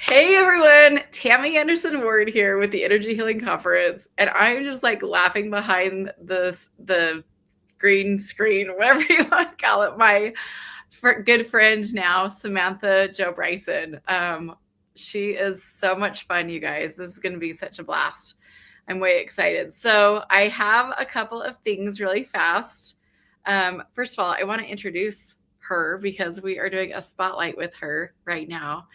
Hey everyone, Tammy Anderson Ward here with the Energy Healing Conference, and I'm just like laughing behind the green screen, whatever you want to call it. My good friend now, Samantha Joe Bryson. She is so much fun, you guys. This is going to be such a blast. I'm way excited. So I have a couple of things really fast. First of all, I want to introduce her because we are doing a spotlight with her right now.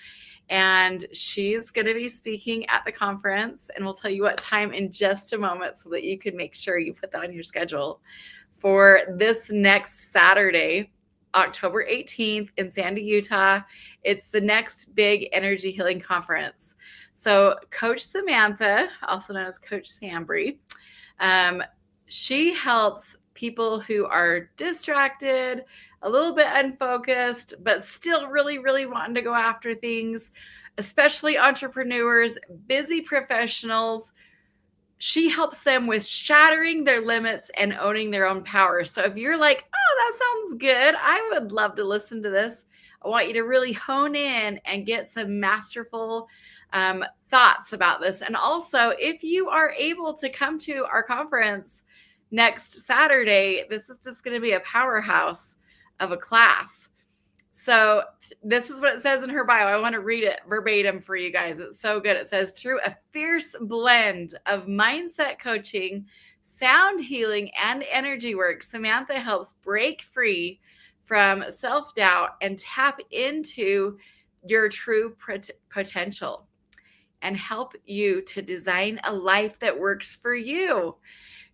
And she's going to be speaking at the conference, and we'll tell you what time in just a moment so that you can make sure you put that on your schedule for this next Saturday, October 18th in Sandy, Utah. It's the next big energy healing conference. So Coach Samantha, also known as Coach Sambry, she helps people who are distracted, a little bit unfocused, but still really, really wanting to go after things, especially entrepreneurs, busy professionals. She helps them with shattering their limits and owning their own power. So if you're like, oh, that sounds good, I would love to listen to this, I want you to really hone in and get some masterful thoughts about this. And also, if you are able to come to our conference next Saturday, this is just going to be a powerhouse of a class. So this is what it says in her bio. I want to read it verbatim for you guys. It's so good. It says, through a fierce blend of mindset coaching, sound healing, and energy work, Samantha helps break free from self-doubt and tap into your true potential and help you to design a life that works for you.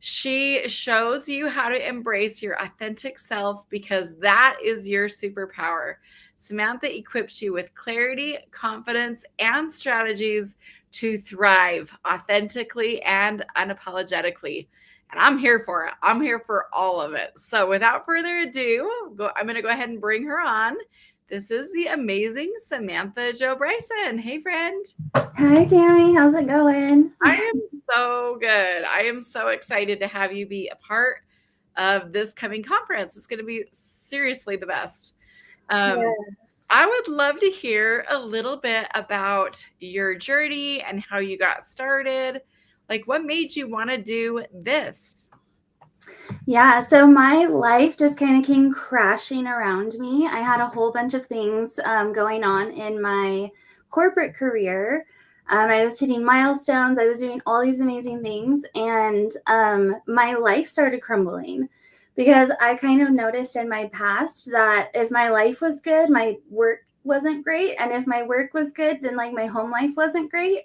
She shows you how to embrace your authentic self because that is your superpower. Samantha equips you with clarity, confidence, and strategies to thrive authentically and unapologetically. And I'm here for it. I'm here for all of it. So without further ado, I'm going to go ahead and bring her on. This is the amazing Samantha Joe Bryson. Hey, friend. Hi, Tammy. How's it going? I am so good. I am so excited to have you be a part of this coming conference. It's going to be seriously the best. Yes. I would love to hear a little bit about your journey and how you got started. Like, what made you want to do this? Yeah, so my life just kind of came crashing around me. I had a whole bunch of things going on in my corporate career. I was hitting milestones. I was doing all these amazing things, and my life started crumbling because I kind of noticed in my past that if my life was good, my work wasn't great, and if my work was good, then like my home life wasn't great.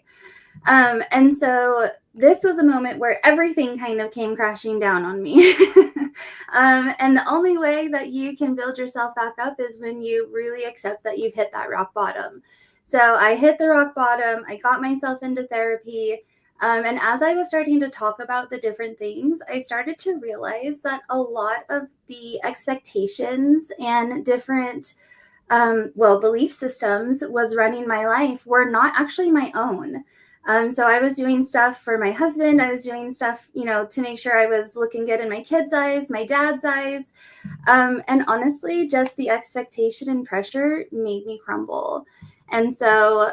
And so this was a moment where everything kind of came crashing down on me. And the only way that you can build yourself back up is when you really accept that you've hit that rock bottom. So I hit the rock bottom. I got myself into therapy. And as I was starting to talk about the different things, I started to realize that a lot of the expectations and different belief systems was running my life were not actually my own. So I was doing stuff for my husband. I was doing stuff, to make sure I was looking good in my kids' eyes, my dad's eyes. And honestly, just the expectation and pressure made me crumble. And so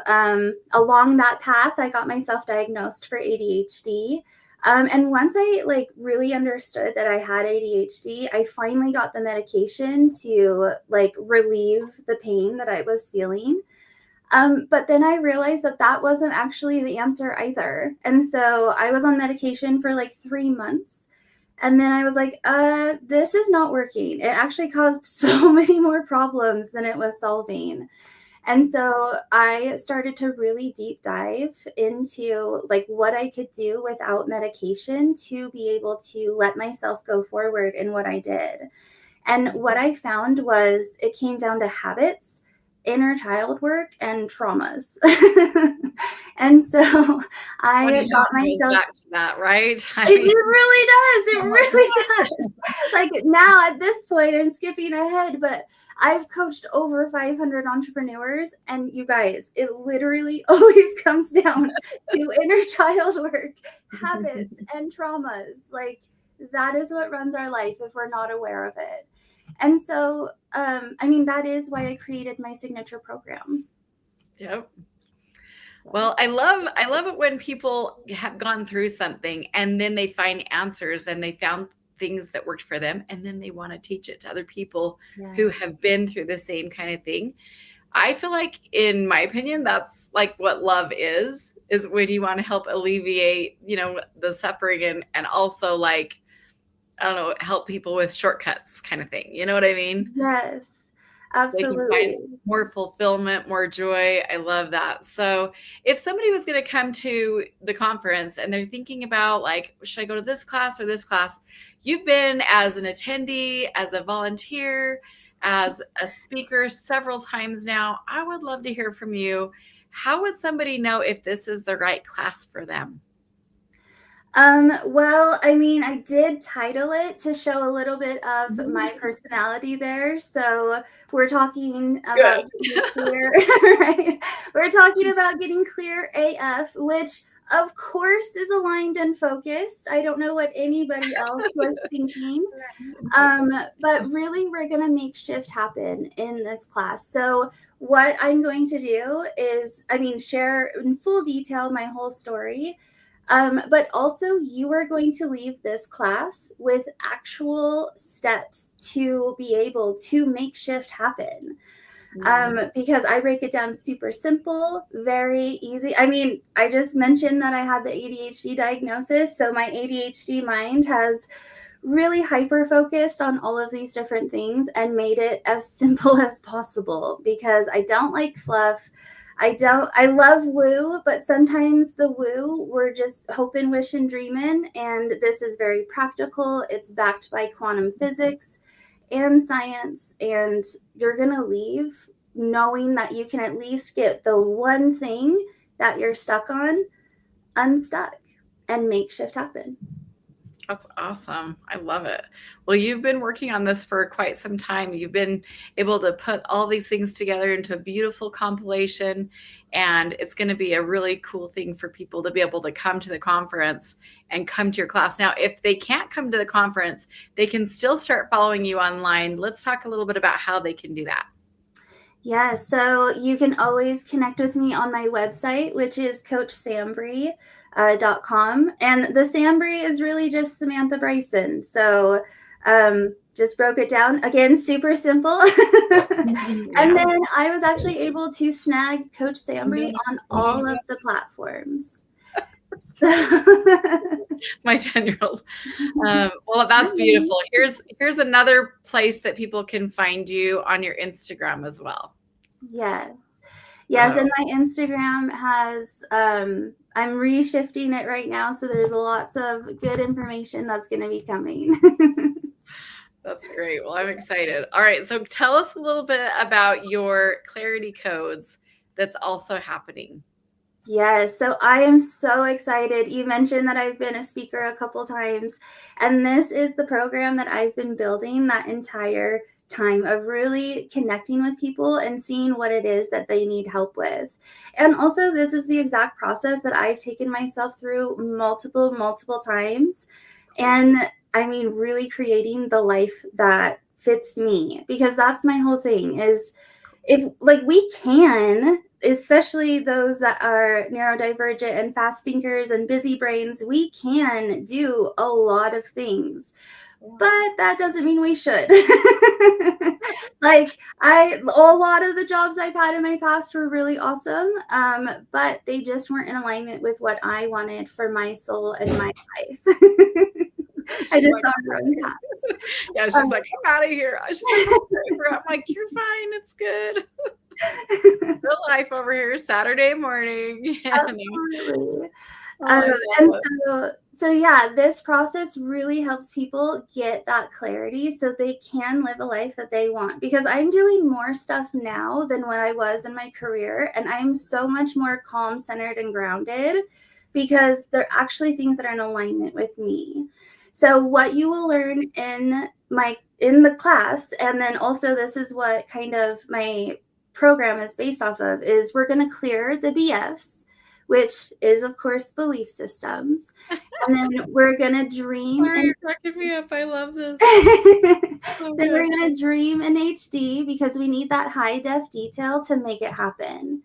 along that path, I got myself diagnosed for ADHD. And once I really understood that I had ADHD, I finally got the medication to relieve the pain that I was feeling. But then I realized that that wasn't actually the answer either. And so I was on medication for 3 months. And then I was like, this is not working. It actually caused so many more problems than it was solving. And so I started to really deep dive into what I could do without medication to be able to let myself go forward in what I did. And what I found was it came down to habits, inner child work, and traumas. And so I got myself back to that, right? It really does. It really does. Now at this point, I'm skipping ahead, but I've coached over 500 entrepreneurs, and you guys, it literally always comes down to inner child work, habits, and traumas. That is what runs our life if we're not aware of it. And so, that is why I created my signature program. Yep. Well, I love it when people have gone through something and then they find answers and they found things that worked for them and then they want to teach it to other people who Yeah. have been through the same kind of thing. I feel like, in my opinion, that's like what love is when you want to help alleviate, the suffering and also like, I don't know, help people with shortcuts kind of thing. You know what I mean? Yes, They can find absolutely. more fulfillment, more joy. I love that. So, if somebody was going to come to the conference and they're thinking about, like, should I go to this class or this class? You've been as an attendee, as a volunteer, as a speaker several times now. I would love to hear from you. How would somebody know if this is the right class for them? Well, I mean, I did title it to show a little bit of my personality there. So we're talking about Good. getting clear, right? We're talking about getting clear AF, which of course is aligned and focused. I don't know what anybody else was thinking. But really, we're going to make shift happen in this class. So, what I'm going to do is, I mean, share in full detail my whole story. But also, you are going to leave this class with actual steps to be able to make shift happen. Because I break it down super simple, very easy. I mean, I just mentioned that I had the ADHD diagnosis. So my ADHD mind has really hyper focused on all of these different things and made it as simple as possible because I don't like fluff. I love woo, but sometimes the woo, we're just hoping, wishing, dreaming. And this is very practical. It's backed by quantum physics and science. And you're going to leave knowing that you can at least get the one thing that you're stuck on unstuck and make shift happen. That's awesome. I love it. Well, you've been working on this for quite some time. You've been able to put all these things together into a beautiful compilation, and it's going to be a really cool thing for people to be able to come to the conference and come to your class. Now, if they can't come to the conference, they can still start following you online. Let's talk a little bit about how they can do that. Yeah, so you can always connect with me on my website, which is coachsambry.com. And the Sambry is really just Samantha Bryson. So just broke it down. Again, super simple. And then I was actually able to snag Coach Sambry on all of the platforms. So My 10-year-old. Well, that's beautiful. Here's another place that people can find you on your Instagram as well. Yes. And my Instagram has I'm reshifting it right now, so there's lots of good information that's going to be coming. That's great. Well, I'm excited. All right, so tell us a little bit about your clarity codes that's also happening. Yes, so I am so excited. You mentioned that I've been a speaker a couple times, and this is the program that I've been building that entire time of really connecting with people and seeing what it is that they need help with. And also, this is the exact process that I've taken myself through multiple times. And I mean, really creating the life that fits me, because that's my whole thing is if like we can, especially those that are neurodivergent and fast thinkers and busy brains, we can do a lot of things, but that doesn't mean we should. Like a lot of the jobs I've had in my past were really awesome, but they just weren't in alignment with what I wanted for my soul and my life. I just saw her on past. Yeah, she's like, I'm out of here. She's like, I'm like, you're fine. It's good. Real life over here, Saturday morning. Absolutely. And so yeah, this process really helps people get that clarity so they can live a life that they want, because I'm doing more stuff now than when I was in my career, and I'm so much more calm, centered, and grounded because they're actually things that are in alignment with me. So what you will learn in the class, and then also this is what kind of my program is based off of, is we're going to clear the BS, which is of course belief systems, and then we're going to dream. Sorry, you're cracking me up. I love this. Then we're going to dream in HD because we need that high def detail to make it happen.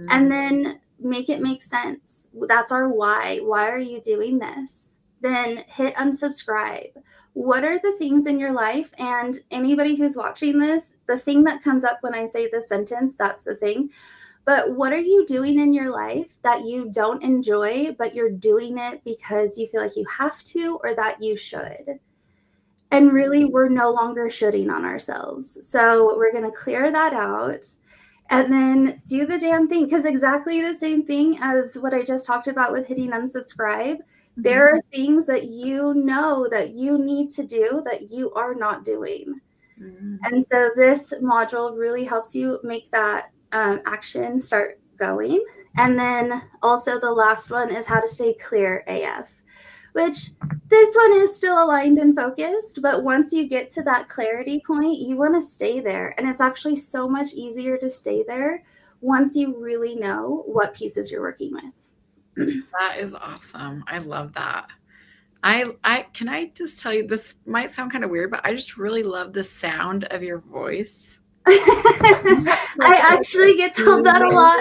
And then make it make sense. That's our why. Why are you doing this? Then hit unsubscribe. What are the things in your life? And anybody who's watching this, the thing that comes up when I say this sentence, that's the thing. But what are you doing in your life that you don't enjoy, but you're doing it because you feel like you have to or that you should? And really, we're no longer shoulding on ourselves. So we're going to clear that out and then do the damn thing. Because exactly the same thing as what I just talked about with hitting unsubscribe. Mm-hmm. There are things that you know that you need to do that you are not doing. Mm-hmm. And so this module really helps you make that action start going. And then also the last one is how to stay clear AF. Which this one is still aligned and focused, but once you get to that clarity point, you want to stay there. And it's actually so much easier to stay there once you really know what pieces you're working with. That is awesome. I love that. I can I just tell you, this might sound kind of weird, but I just really love the sound of your voice. I actually get told that a lot.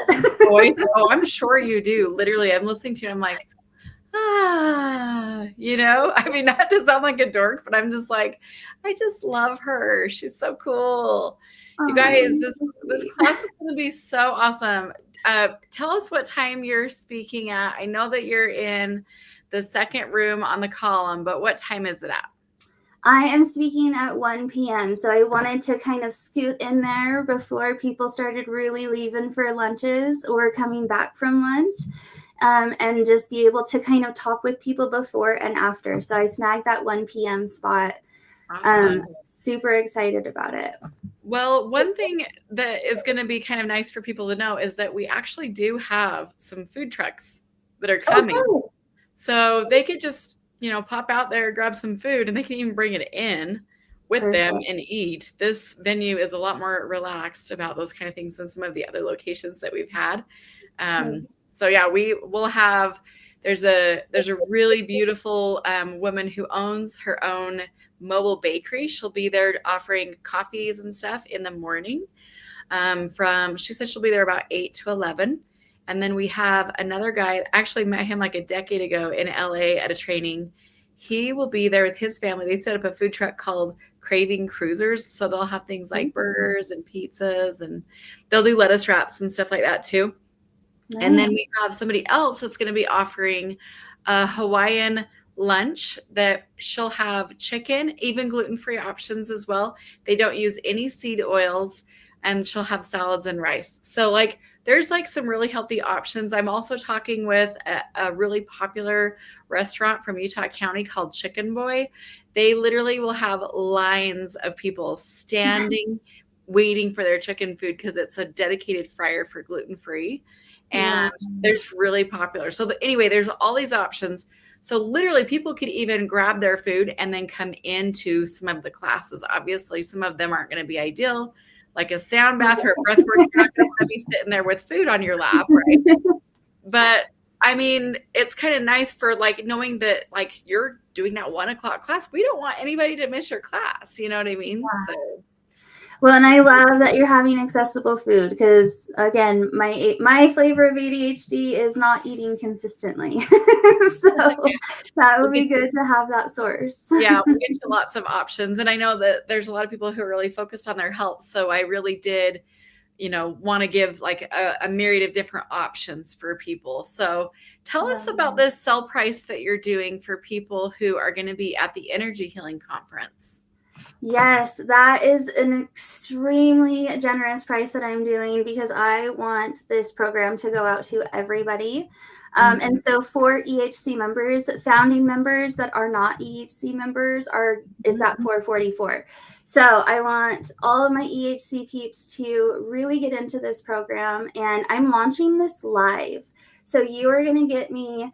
Voice. Oh, I'm sure you do. Literally, I'm listening to it. I'm like, you know, I mean, not to sound like a dork, but I'm just like, I just love her. She's so cool. You guys, this class is going to be so awesome. Tell us what time you're speaking at. I know that you're in the second room on the column, but what time is it at? I am speaking at 1 p.m. So I wanted to kind of scoot in there before people started really leaving for lunches or coming back from lunch. And just be able to kind of talk with people before and after. So I snagged that 1 p.m. spot. Awesome. Super excited about it. Well, one thing that is going to be kind of nice for people to know is that we actually do have some food trucks that are coming. Oh. So they could just, you know, pop out there, grab some food, and they can even bring it in with them and eat. This venue is a lot more relaxed about those kind of things than some of the other locations that we've had. So yeah, we will have, there's a really beautiful woman who owns her own mobile bakery. She'll be there offering coffees and stuff in the morning. She said she'll be there about 8 to 11. And then we have another guy, actually met him like a decade ago in LA at a training. He will be there with his family. They set up a food truck called Craving Cruisers. So they'll have things like burgers and pizzas, and they'll do lettuce wraps and stuff like that too. Nice. And then we have somebody else that's going to be offering a Hawaiian lunch that she'll have chicken, even gluten-free options as well. They don't use any seed oils, and she'll have salads and rice. So like there's like some really healthy options. I'm also talking with a really popular restaurant from Utah County called Chicken Boy. They literally will have lines of people standing, waiting for their chicken food because it's a dedicated fryer for gluten-free. And there's really popular. So anyway, there's all these options. So literally people could even grab their food and then come into some of the classes. Obviously, some of them aren't going to be ideal, like a sound bath or a breath work. You're not going to be sitting there with food on your lap, right? But I mean, it's kind of nice for like knowing that like you're doing that 1 o'clock class. We don't want anybody to miss your class. You know what I mean? Yeah. So. Well, and I love that you're having accessible food because, again, my flavor of ADHD is not eating consistently. So that would be good to have that source. Yeah, we get to lots of options. And I know that there's a lot of people who are really focused on their health. So I really did, you know, want to give like a myriad of different options for people. So tell us about this sell price that you're doing for people who are going to be at the Energy Healing Conference. Yes, that is an extremely generous price that I'm doing because I want this program to go out to everybody. And so for EHC members, founding members that are not EHC members it's at $444. So I want all of my EHC peeps to really get into this program, and I'm launching this live. So you are going to get me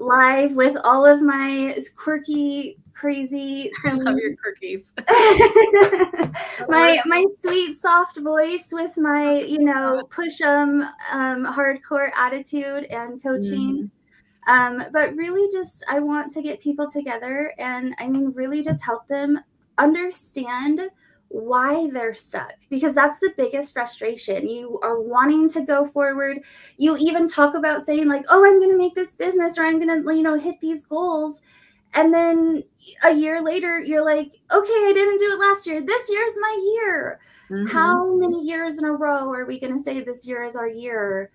live with all of my quirky, crazy things. I love your quirkies. my sweet, soft voice with my, you know, push hardcore attitude and coaching. But really just, I want to get people together and I mean, really just help them understand why they're stuck, because that's the biggest frustration. You are wanting to go forward. You even talk about saying like, oh, I'm going to make this business, or I'm going to, hit these goals. And then a year later, you're like, okay, I didn't do it last year. This year's my year. How many years in a row are we going to say this year is our year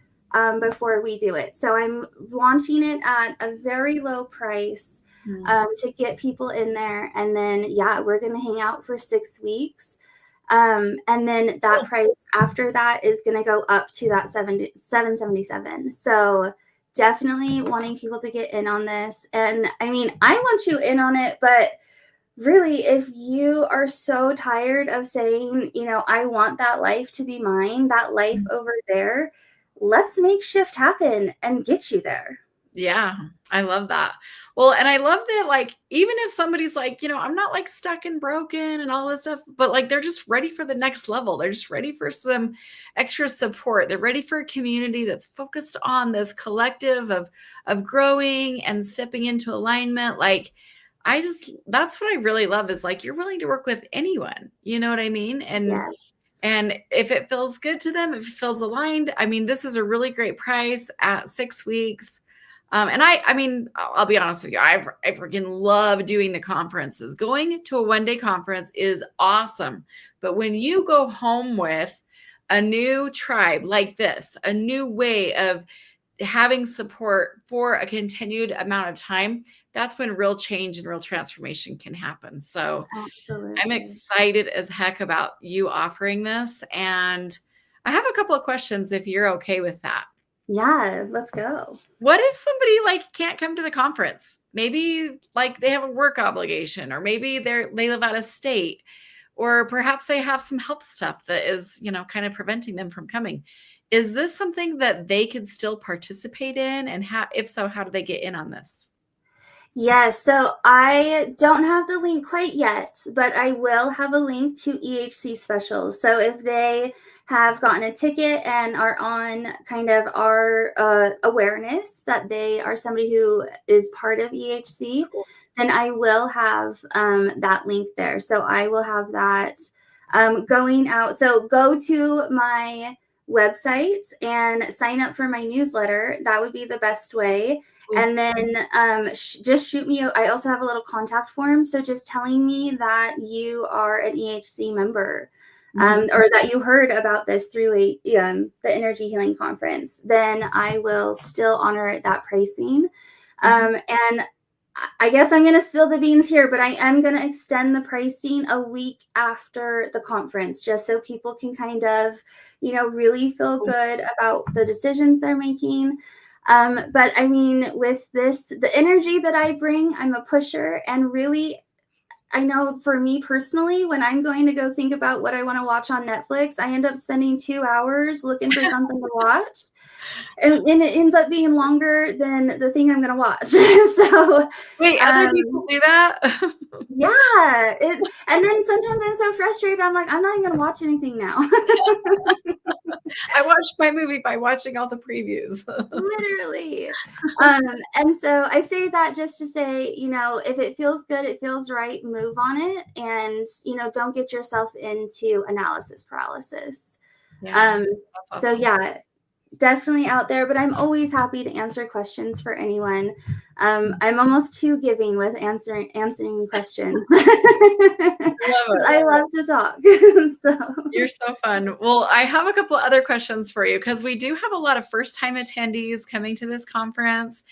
before we do it? So I'm launching it at a very low price to get people in there. And then, we're going to hang out for 6 weeks. And then that price after that is going to go up to that $777. So definitely wanting people to get in on this. And I mean, I want you in on it, but really, if you are so tired of saying, I want that life to be mine, that life over there, let's make shift happen and get you there. Yeah, I love that. Well, and I love that, like, even if somebody's like, I'm not like stuck and broken and all this stuff, but like they're just ready for the next level. They're just ready for some extra support. They're ready for a community that's focused on this collective of growing and stepping into alignment. Like, that's what I really love, is like, you're willing to work with anyone, you know what I mean? And if it feels good to them, if it feels aligned, I mean, this is a really great price at 6 weeks. And I mean, I'll be honest with you, I freaking love doing the conferences. Going to a one-day conference is awesome. But when you go home with a new tribe like this, a new way of having support for a continued amount of time, that's when real change and real transformation can happen. So absolutely, I'm excited as heck about you offering this. And I have a couple of questions if you're okay with that. Yeah, let's go. What if somebody like can't come to the conference? Maybe like they have a work obligation, or maybe they live out of state, or perhaps they have some health stuff that is, kind of preventing them from coming. Is this something that they could still participate in? And if so, how do they get in on this? Yes, so I don't have the link quite yet, but I will have a link to EHC specials. So if they have gotten a ticket and are on kind of our awareness that they are somebody who is part of EHC, then I will have that link there. So I will have that going out. So go to my website and sign up for my newsletter. That would be the best way. And then just shoot me. I also have a little contact form. So just telling me that you are an EHC member or that you heard about this through the Energy Healing Conference, then I will still honor that pricing. And I guess I'm going to spill the beans here, but I am going to extend the pricing a week after the conference, just so people can kind of, really feel good about the decisions they're making. But I mean, with this, the energy that I bring, I'm a pusher, and really, I know for me personally, when I'm going to go think about what I want to watch on Netflix, I end up spending 2 hours looking for something to watch. And it ends up being longer than the thing I'm going to watch. So wait, other people do that? Yeah. And then sometimes I'm so frustrated. I'm like, I'm not even going to watch anything now. I watched my movie by watching all the previews. Literally. And so I say that just to say, if it feels good, it feels right, move on it. And, don't get yourself into analysis paralysis. Yeah, awesome. So yeah, definitely out there, but I'm always happy to answer questions for anyone. I'm almost too giving with answering questions. I love to talk. So you're so fun. Well, I have a couple other questions for you, because we do have a lot of first-time attendees coming to this conference,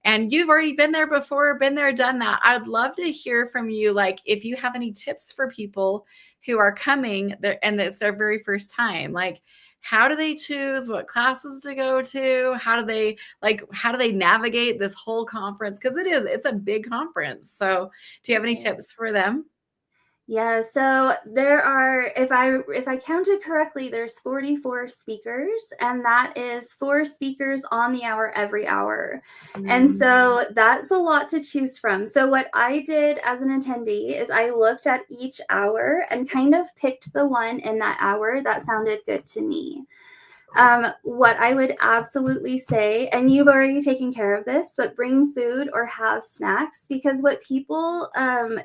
and you've already been there before, been there, done that. I'd love to hear from you, like, if you have any tips for people who are coming there and it's their very first time, like, how do they choose what classes to go to? How do they navigate this whole conference? Because it's a big conference. So do you have any tips for them? Yeah, so there are, if I counted correctly, there's 44 speakers, and that is 4 speakers on the hour every hour. And so that's a lot to choose from. So what I did as an attendee is I looked at each hour and kind of picked the one in that hour that sounded good to me. What I would absolutely say, and you've already taken care of this, but bring food or have snacks, because what people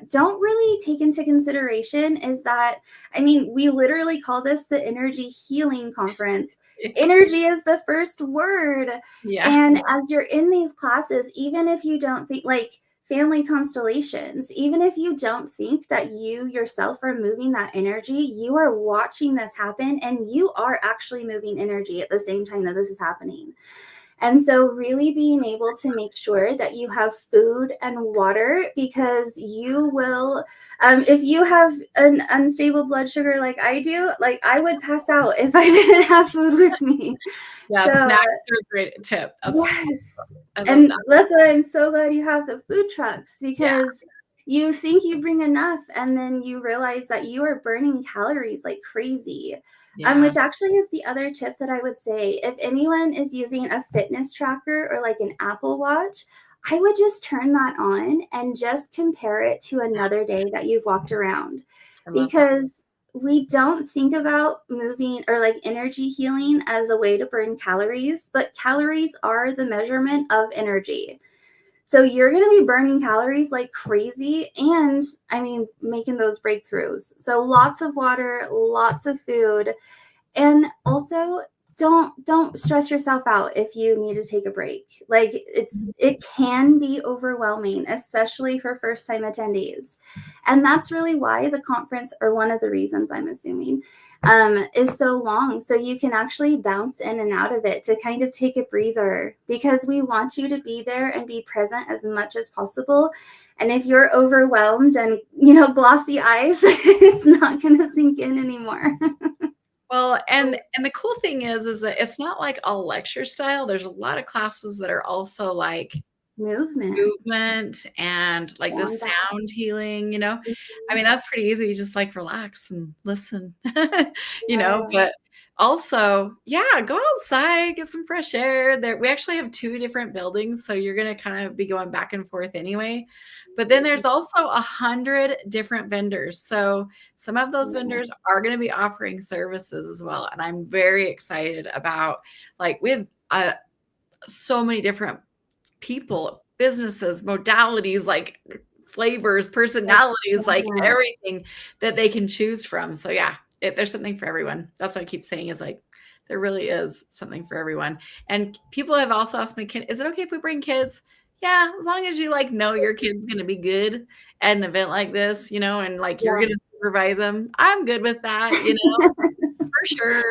don't really take into consideration is that, I mean, we literally call this the energy healing conference. Energy is the first word. Yeah. And as you're in these classes, even if you don't think like, family constellations, even if you don't think that you yourself are moving that energy, you are watching this happen and you are actually moving energy at the same time that this is happening. And so, really being able to make sure that you have food and water, because you will, if you have an unstable blood sugar like I do, like I would pass out if I didn't have food with me. Yeah, So, snacks are a great tip. yes. I love And that. that's why I'm so glad you have the food trucks, Yeah. because you think you bring enough and then you realize that you are burning calories like crazy. Yeah. Which actually is the other tip that I would say. If anyone is using a fitness tracker or like an Apple Watch, I would just turn that on and just compare it to another day that you've walked around. I love that. Because we don't think about moving or like energy healing as a way to burn calories, but calories are the measurement of energy. So you're going to be burning calories like crazy, and I mean, making those breakthroughs. So lots of water, lots of food, and also don't stress yourself out if you need to take a break. Like it can be overwhelming, especially for first time attendees. And that's really why the conference, or one of the reasons I'm assuming, is so long, so you can actually bounce in and out of it to kind of take a breather, because we want you to be there and be present as much as possible. And if you're overwhelmed and glossy eyes, it's not going to sink in anymore. Well, and the cool thing is that it's not like all lecture style. There's a lot of classes that are also like movement and like the sound healing, I mean, that's pretty easy. You just like relax and listen, but also, yeah, go outside, get some fresh air. There, we actually have 2 different buildings, so you're going to kind of be going back and forth anyway. But then there's also 100 different vendors. So some of those vendors are going to be offering services as well. And I'm very excited about, like, we have so many different people, businesses, modalities, like flavors, personalities, like everything that they can choose from. So yeah, there's something for everyone. That's what I keep saying, is like, there really is something for everyone. And people have also asked me, is it okay if we bring kids? Yeah, as long as you like know your kid's going to be good at an event like this, and like you're going to supervise them. I'm good with that, for sure.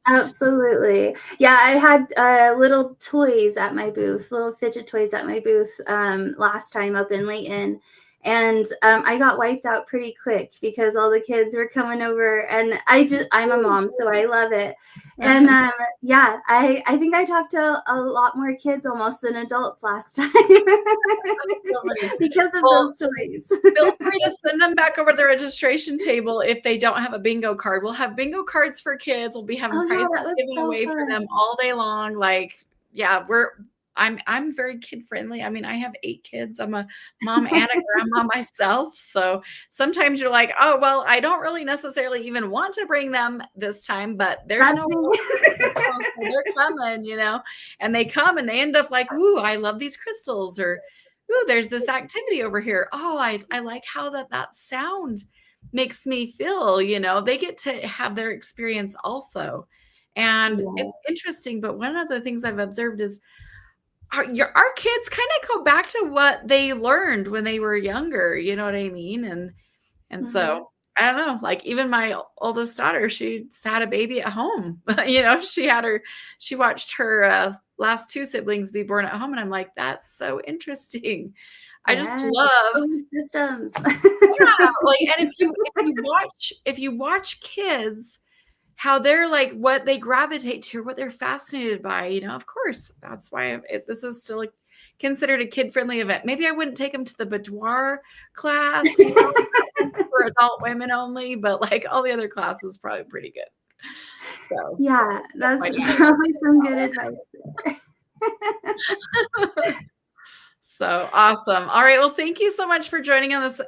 Absolutely. Yeah, I had little toys at my booth, little fidget toys at my booth last time up in Layton. And I got wiped out pretty quick because all the kids were coming over, and I'm a mom, so I love it. And yeah, I think I talked to a lot more kids almost than adults last time because of those toys. Feel free to send them back over to the registration table if they don't have a bingo card. We'll have bingo cards for kids. We'll be having prizes given away for them all day long. Like, yeah, I'm very kid friendly. I mean, I have 8 kids. I'm a mom and a grandma myself. So sometimes you're like, oh, well, I don't really necessarily even want to bring them this time, but there's they're coming, and they come and they end up like, ooh, I love these crystals, or, ooh, there's this activity over here. Oh, I like how that sound makes me feel, they get to have their experience also. And it's interesting, but one of the things I've observed is our kids kind of go back to what they learned when they were younger, you know what I mean? And so I don't know, like even my oldest daughter, she's had a baby at home. She watched her last 2 siblings be born at home. And I'm like, that's so interesting. I just love systems. Yeah, like, and if you watch kids, how they're like, what they gravitate to, or what they're fascinated by, of course, that's why this is still considered a kid-friendly event. Maybe I wouldn't take them to the boudoir class, for adult women only, but like all the other classes, probably pretty good. So yeah, that's probably some good advice there. So awesome. All right. Well, thank you so much for joining us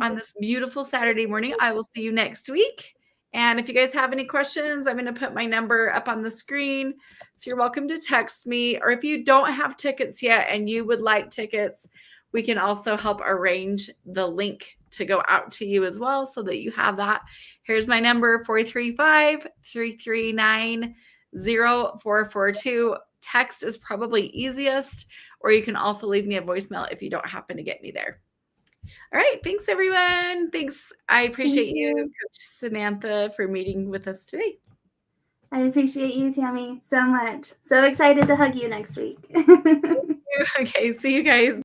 on this beautiful Saturday morning. I will see you next week. And if you guys have any questions, I'm going to put my number up on the screen. So you're welcome to text me. Or if you don't have tickets yet and you would like tickets, we can also help arrange the link to go out to you as well so that you have that. Here's my number, 435-339-0442. Text is probably easiest, or you can also leave me a voicemail if you don't happen to get me there. All right. Thanks, everyone. Thanks. I appreciate you, Coach Samantha, for meeting with us today. I appreciate you, Tammy, so much. So excited to hug you next week. Okay. See you guys.